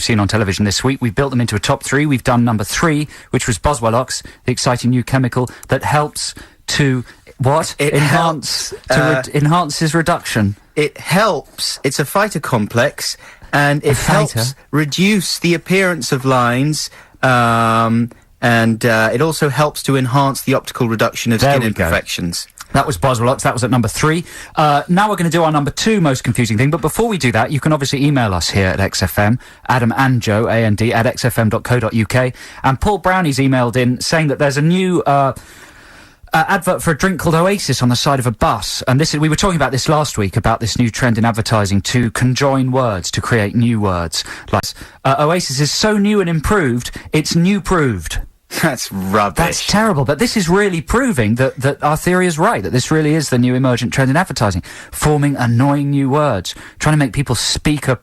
seen on television this week. We've built them into a top 3. We've done number 3, which was Boswellox, the exciting new chemical that helps to enhances reduction. It helps. It's a phytocomplex, and it helps reduce the appearance of lines. And it also helps to enhance the optical reduction of skin imperfections. That was Boswellox. That was at number 3. Now we're going to do our number 2 most confusing thing. But before we do that, you can obviously email us here at XFM, Adam and Joe, A-N-D, at xfm.co.uk. And Paul Brownie's emailed in saying that there's a new advert for a drink called Oasis on the side of a bus. And we were talking about this last week, about this new trend in advertising to conjoin words, to create new words. Like Oasis is so new and improved, it's new proved. That's rubbish. That's terrible, but this is really proving that our theory is right, that this really is the new emergent trend in advertising, forming annoying new words, trying to make people speak a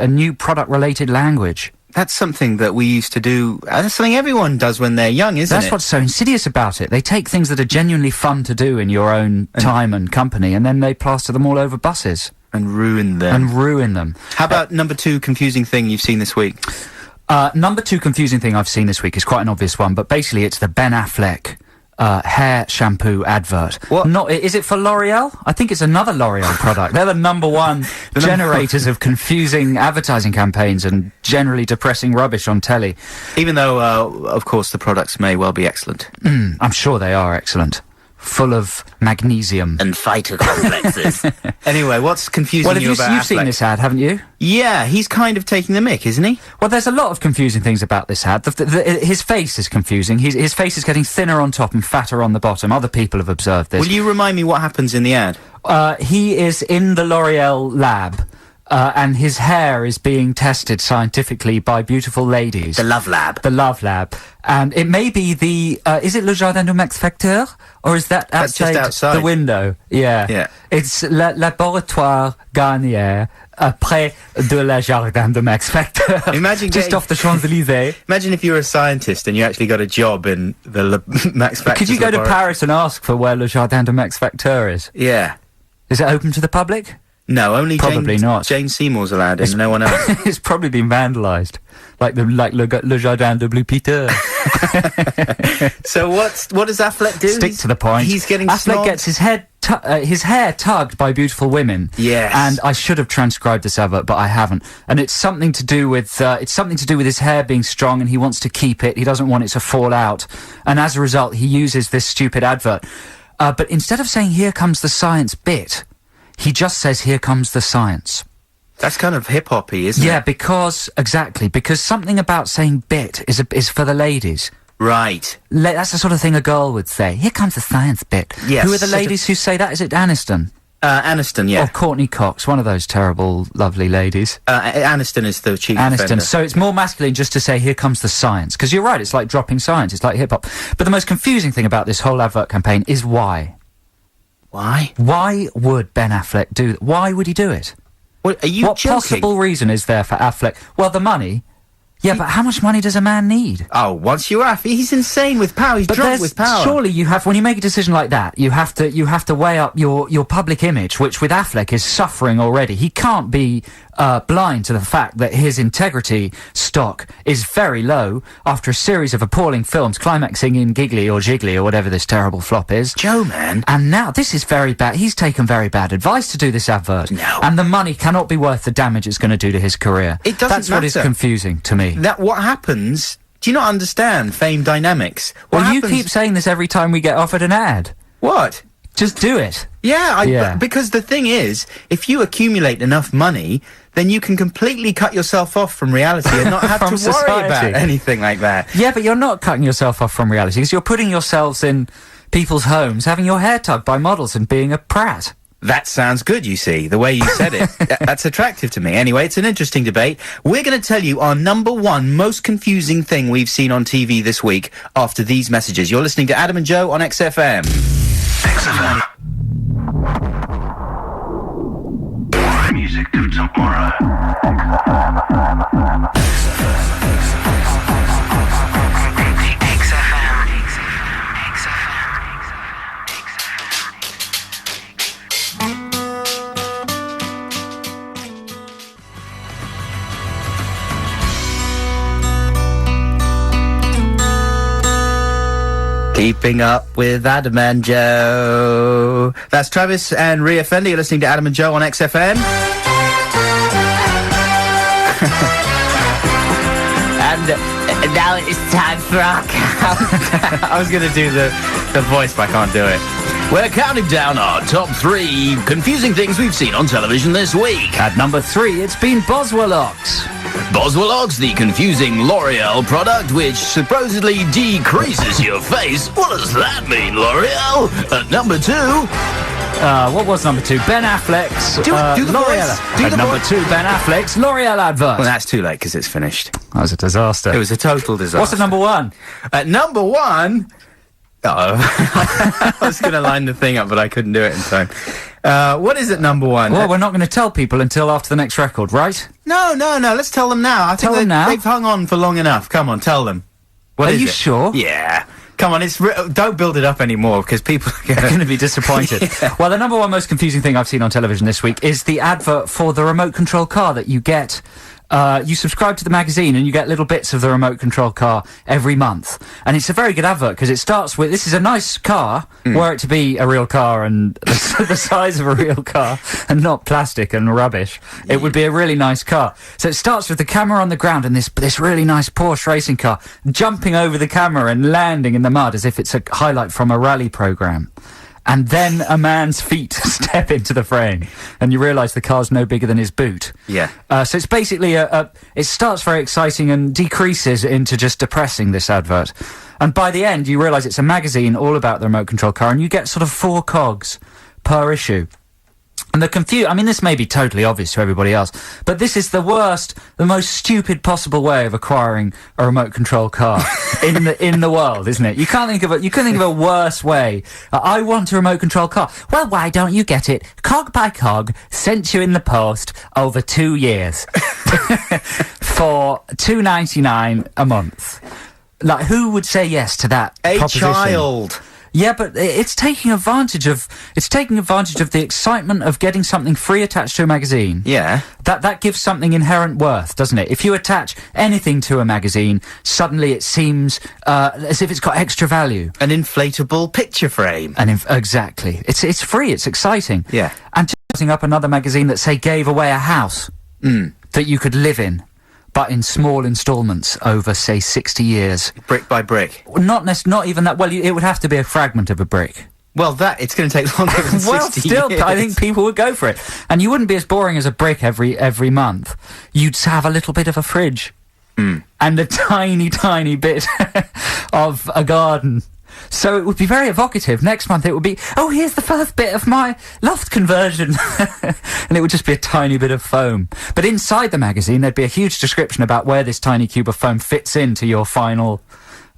new product-related language. That's something that we used to do. That's something everyone does when they're young, isn't it? That's what's so insidious about it. They take things that are genuinely fun to do in your own time and company, and then they plaster them all over buses. And ruin them. How about number 2 confusing thing you've seen this week? Number 2 confusing thing I've seen this week is quite an obvious one, but basically it's the Ben Affleck hair shampoo advert. What? Is it for L'Oreal? I think it's another L'Oreal product. They're the number 1 generators of confusing advertising campaigns and generally depressing rubbish on telly. Even though, of course, the products may well be excellent. I'm sure they are excellent. Full of magnesium. And phytocomplexes. Anyway, what's confusing you about Affleck? You've seen this ad, haven't you? Yeah, he's kind of taking the mick, isn't he? Well, there's a lot of confusing things about this ad. His face is confusing. His face is getting thinner on top and fatter on the bottom. Other people have observed this. Will you remind me what happens in the ad? He is in the L'Oreal lab. And his hair is being tested scientifically by beautiful ladies. The Love Lab. The Love Lab. And it may be is it Le Jardin de Max Facteur? Or is that outside the window? Yeah. It's Le Laboratoire Garnier après de Le Jardin de Max Facteur. Imagine just off the Champs-Élysées. Imagine if you were a scientist and you actually got a job in the Max Facteur. Could you go to Paris and ask for where Le Jardin de Max Facteur is? Yeah. Is it open to the public? No, only probably not. Jane Seymour's allowed in, no one else. It's probably been vandalised, like Le Jardin de Blue Peter. So what does Affleck do? Stick to the point. He's getting Affleck gets his hair tugged by beautiful women. Yes. And I should have transcribed this advert, but I haven't. And it's something to do with his hair being strong, and he wants to keep it. He doesn't want it to fall out, and as a result, he uses this stupid advert. But instead of saying "Here comes the science" bit, he just says, "Here comes the science." That's kind of hip-hoppy, isn't it? Yeah, because something about saying bit is for the ladies. Right. That's the sort of thing a girl would say. "Here comes the science bit." Yes. Who are the ladies who say that? Is it Aniston? Aniston, yeah. Or Courtney Cox, one of those terrible, lovely ladies. Aniston is the chief offender. So it's more masculine just to say, "Here comes the science." Because you're right, it's like dropping science. It's like hip-hop. But the most confusing thing about this whole advert campaign is why. Why? Why would Ben Affleck do that? Why would he do it? What possible reason is there for Affleck? Well, the money. Yeah, but how much money does a man need? Oh, once you're off, he's insane with power. He's drunk with power. Surely you have, when you make a decision like that, you have to weigh up your public image, which with Affleck is suffering already. He can't be blind to the fact that his integrity stock is very low after a series of appalling films climaxing in Giggly or Jiggly or whatever this terrible flop is. Joe, man. And now this is very bad. He's taken very bad advice to do this advert. No. And the money cannot be worth the damage it's going to do to his career. It doesn't That's what is confusing to me. What happens? Do you not understand fame dynamics? You keep saying this every time we get offered an ad. What? Just do it. Yeah, because the thing is, if you accumulate enough money, then you can completely cut yourself off from reality and not have to worry about anything like that. Yeah, but you're not cutting yourself off from reality, because you're putting yourselves in people's homes, having your hair tugged by models and being a prat. That sounds good, you see, the way you said it. That's attractive to me. Anyway, it's an interesting debate. We're going to tell you our number 1 most confusing thing we've seen on TV this week after these messages. You're listening to Adam and Joe on XFM. XFM. Music to tomorrow. Keeping Up with Adam and Joe. That's Travis and Ria Fender. You're listening to Adam and Joe on XFM. And now it's time for our countdown. I was going to do the voice, but I can't do it. We're counting down our top 3 confusing things we've seen on television this week. At number 3, it's been Boswellox. Boswellox, the confusing L'Oreal product which supposedly decreases your face. What does that mean, L'Oreal? At number 2... what was number 2? Ben Affleck's do the L'Oreal. voice. Do At the number voice. 2, Ben Affleck's L'Oreal advert. Well, that's too late because it's finished. That was a disaster. It was a total disaster. What's at number 1? At number 1... I was going to line the thing up, but I couldn't do it in time. What is at number 1? Well, we're not going to tell people until after the next record, right? No. Let's tell them now. I Tell think them now? They've hung on for long enough. Come on, tell them. What Are is you it? sure? Yeah. Come on, don't build it up anymore because people are Going to be disappointed. Yeah. Well, the number 1 most confusing thing I've seen on television this week is the advert for the remote control car that you get. You subscribe to the magazine and you get little bits of the remote control car every month. And it's a very good advert because it starts with, this is a nice car, were it to be a real car and the size of a real car and not plastic and rubbish, it would be a really nice car. So it starts with the camera on the ground and this really nice Porsche racing car jumping over the camera and landing in the mud as if it's a highlight from a rally program. And then a man's feet step into the frame, and you realise the car's no bigger than his boot. Yeah. So it's basically it starts very exciting and decreases into just depressing, this advert. And by the end, you realise it's a magazine all about the remote control car, and you get sort of 4 cogs per issue. And this may be totally obvious to everybody else, but this is the most stupid possible way of acquiring a remote control car in the world, isn't it? You couldn't think of a worse way. I want a remote control car. Well, why don't you get it cog by cog, sent you in the post over 2 years for $2.99 a month? Like, who would say yes to that A proposition? child. Yeah, but it's taking advantage of the excitement of getting something free attached to a magazine. Yeah. That gives something inherent worth, doesn't it? If you attach anything to a magazine, suddenly it seems as if it's got extra value. An inflatable picture frame. And exactly, it's free, it's exciting. Yeah. And just setting up another magazine that, say, gave away a house that you could live in, but in small instalments over, say, 60 years. Brick by brick. Not even that. Well, it would have to be a fragment of a brick. Well, it's going to take longer than 60 Well, still, years. I think people would go for it. And you wouldn't be as boring as a brick every month. You'd have a little bit of a fridge. And a tiny, tiny bit of a garden. So it would be very evocative. Next month it would be, oh, here's the first bit of my loft conversion. And it would just be a tiny bit of foam. But inside the magazine, there'd be a huge description about where this tiny cube of foam fits into your final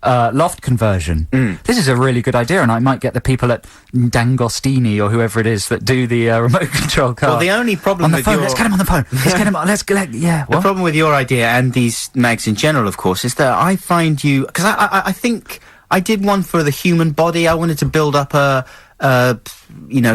loft conversion. This is a really good idea, and I might get the people at Dangostini or whoever it is that do the remote control car. Well, the only problem on the with phone. your... Let's get him on the phone. Let's get him on. Yeah. The problem with your idea and these mags in general, of course, is that I find you... Because I think I did one for the human body. I wanted to build up a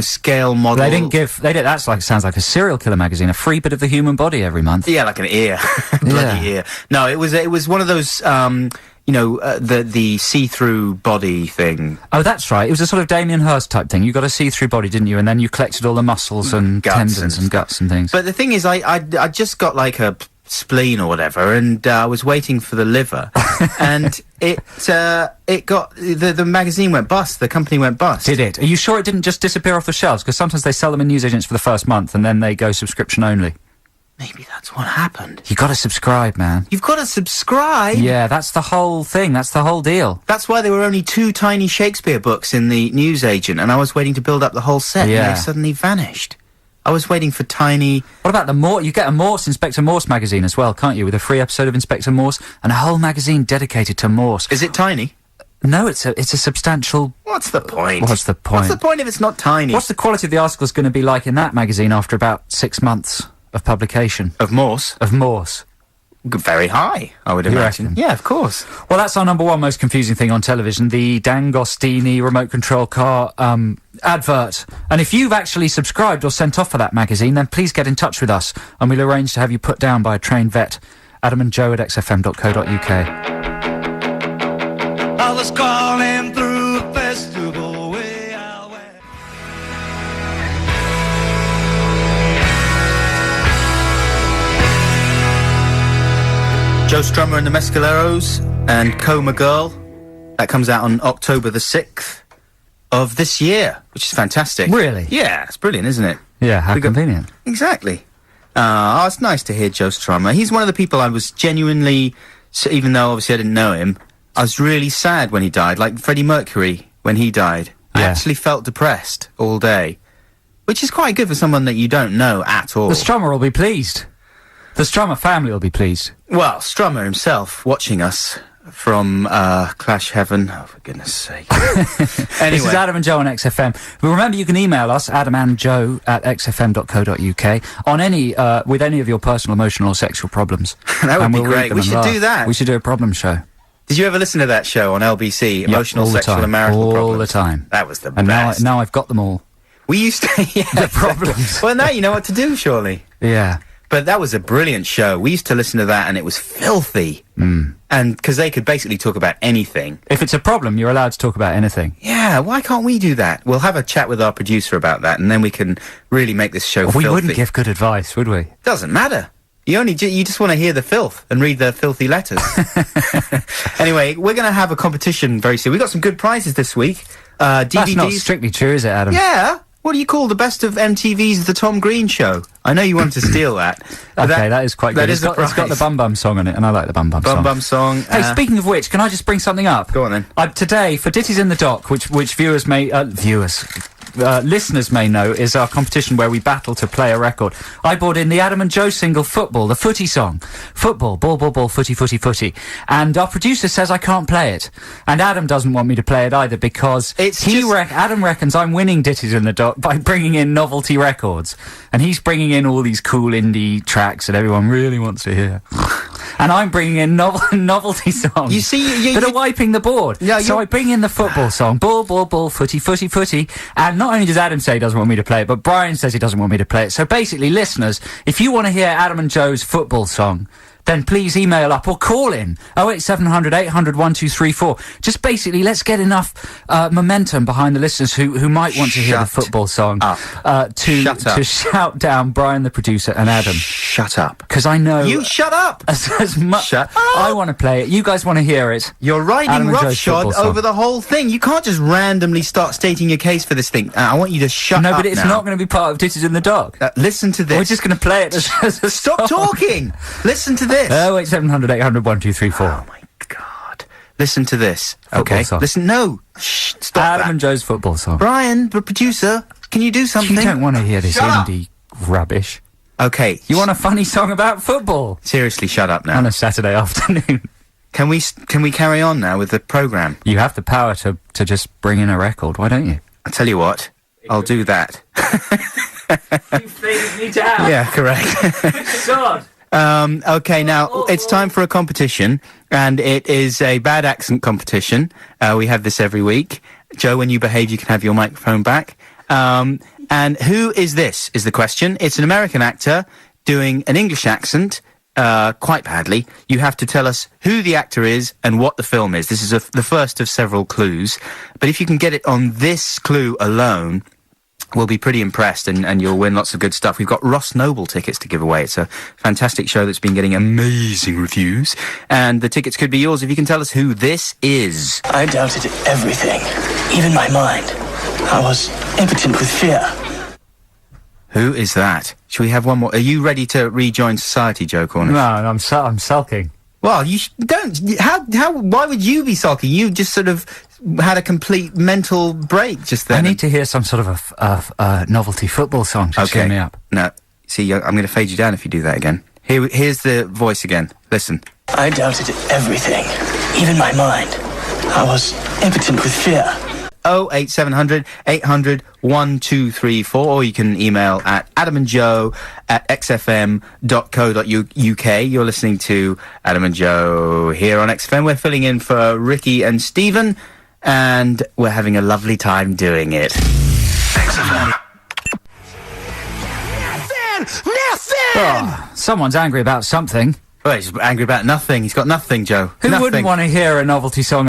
scale model. They didn't. That sounds like a serial killer magazine. A free bit of the human body every month. Yeah, like an ear. Bloody ear. No, it was one of those... the see-through body thing. Oh, that's right. It was a sort of Damien Hirst type thing. You got a see-through body, didn't you? And then you collected all the muscles and tendons and guts and things. But the thing is, I just got like a spleen or whatever, and I was waiting for the liver, and it got the magazine went bust. The company went bust. Did it? Are you sure it didn't just disappear off the shelves? Because sometimes they sell them in newsagents for the first month, and then they go subscription only. Maybe that's what happened. You got to subscribe, man. You've got to subscribe. Yeah, that's the whole thing. That's the whole deal. That's why there were only 2 tiny Shakespeare books in the newsagent, and I was waiting to build up the whole set, Yeah. and they suddenly vanished. I was waiting for tiny... What about the Morse? You get a Morse, Inspector Morse magazine as well, can't you? With a free episode of Inspector Morse and a whole magazine dedicated to Morse. Is it tiny? No, it's a substantial... What's the point? What's the point? What's the point if it's not tiny? What's the quality of the articles going to be like in that magazine after about 6 months of publication? Of Morse? Of Morse. Very high, I would imagine. reckon? Yeah, of course. Well, that's our number 1 most confusing thing on television, the Dangostini remote control car advert. And if you've actually subscribed or sent off for that magazine, then please get in touch with us, and we'll arrange to have you put down by a trained vet. Adam and Joe at xfm.co.uk. I was calling through Joe Strummer and the Mescaleros and Coma Girl. That comes out on October the 6th of this year, which is fantastic. Really? Yeah, it's brilliant, isn't it? Yeah, how convenient. Exactly. It's nice to hear Joe Strummer. He's one of the people I was genuinely, even though obviously I didn't know him, I was really sad when he died, like Freddie Mercury when he died. I Yeah. actually felt depressed all day, which is quite good for someone that you don't know at all. The Strummer will be pleased. The Strummer family will be pleased. Well, Strummer himself watching us from Clash Heaven. Oh, for goodness sake. Anyway. This is Adam and Joe on XFM. But remember, you can email us, adamandjoe@xfm.co.uk, on any, with any of your personal, emotional, or sexual problems. That would And be we'll read great. them We and should laugh. do that. We should do a problem show. Did you ever listen to that show on LBC? Emotional, all the Sexual, time. and Marital all Problems? the time. That was the And best. now I've got them all. We used to... Yeah, The problems. Well, now you know what to do, surely. Yeah. But that was a brilliant show. We used to listen to that, and it was filthy. And because they could basically talk about anything. If it's a problem, you're allowed to talk about anything. Yeah, why can't we do that? We'll have a chat with our producer about that, and then we can really make this show We filthy. wouldn't give good advice, would we? Doesn't matter. You just want to hear the filth and read the filthy letters. Anyway, we're going to have a competition very soon. We got some good prizes this week. DVDs. That's not strictly true, is it, Adam? Yeah. What do you call the best of MTV's The Tom Green Show? I know you wanted to steal that. But Okay, that is quite good. That is It's got the prize. Bum Bum song on it, and I like the Bum Bum song. Bum Bum song. Hey, speaking of which, can I just bring something up? Go on then. Today, for Ditties in the Dock, which listeners may know, is our competition where we battle to play a record. I brought in the Adam and Joe single Football, the footy song. Football, ball, ball, ball, footy, footy, footy. And our producer says I can't play it. And Adam doesn't want me to play it either because Adam reckons I'm winning Ditties in the Dock by bringing in novelty records. And he's bringing in all these cool indie tracks that everyone really wants to hear. And I'm bringing in novelty songs. You see, that are wiping the board. Yeah, so I bring in the football song, ball, ball, ball, footy, footy, footy. And not only does Adam say he doesn't want me to play it, but Brian says he doesn't want me to play it. So basically, listeners, if you want to hear Adam and Joe's football song, then please email up or call in 08700 800 1234. Just basically, let's get enough momentum behind the listeners who might want to hear the football song to shout down Brian, the producer, and Adam. Shut up. Because I know You shut up. as much. Shut up. I want to play it. You guys want to hear it. You're riding Adam and Joe's roughshod football song. over the whole thing. You can't just randomly start stating your case for this thing. I want you to shut up. No, but it's now. not going to be part of Ditties in the Dock. Listen to this. We're just going to play it as a Stop song. talking. Listen to this. 08700 800 1234. Oh my God. Listen to this. Football Okay. song. Listen. No. Shh. Stop Adam that. and Joe's football song. Brian, the producer, can you do something? You don't want to hear this Shut up. indie rubbish. Okay. You want a funny song about football Seriously, shut up now. on a Saturday afternoon. Can we carry on now with the program? You have the power to just bring in a record. Why don't you? I'll tell you what. I'll do that. You faded me down. Yeah, correct. God. Okay, now it's time for a competition, and it is a bad accent competition. We have this every week. Joe, when you behave, you can have your microphone back. And who is this, is the question. It's an American actor doing an English accent, quite badly. You have to tell us who the actor is and what the film is. This is the first of several clues. But if you can get it on this clue alone, we'll be pretty impressed, and you'll win lots of good stuff. We've got Ross Noble tickets to give away. It's a fantastic show that's been getting amazing reviews, and the tickets could be yours if you can tell us who this is. I doubted everything, even my mind. I was impotent with fear. Who is that? Shall we have one more? Are you ready to rejoin society, Joe Cornish? No, I'm sulking. Well, you don't. Why would you be sulking? You just sort of had a complete mental break just then. I need to hear some sort of a novelty football song to cheer me up. No. See, I'm going to fade you down if you do that again. Here's the voice again. Listen. I doubted everything, even my mind. I was impotent with fear. 08700 800 1234, or you can email at adamandjoe@xfm.co.uk. You're listening to Adam and Joe here on XFM. We're filling in for Ricky and Stephen, and we're having a lovely time doing it. XFM. Oh, someone's angry about something. Well, he's angry about nothing. He's got nothing, Joe. Who nothing. wouldn't want to hear a novelty song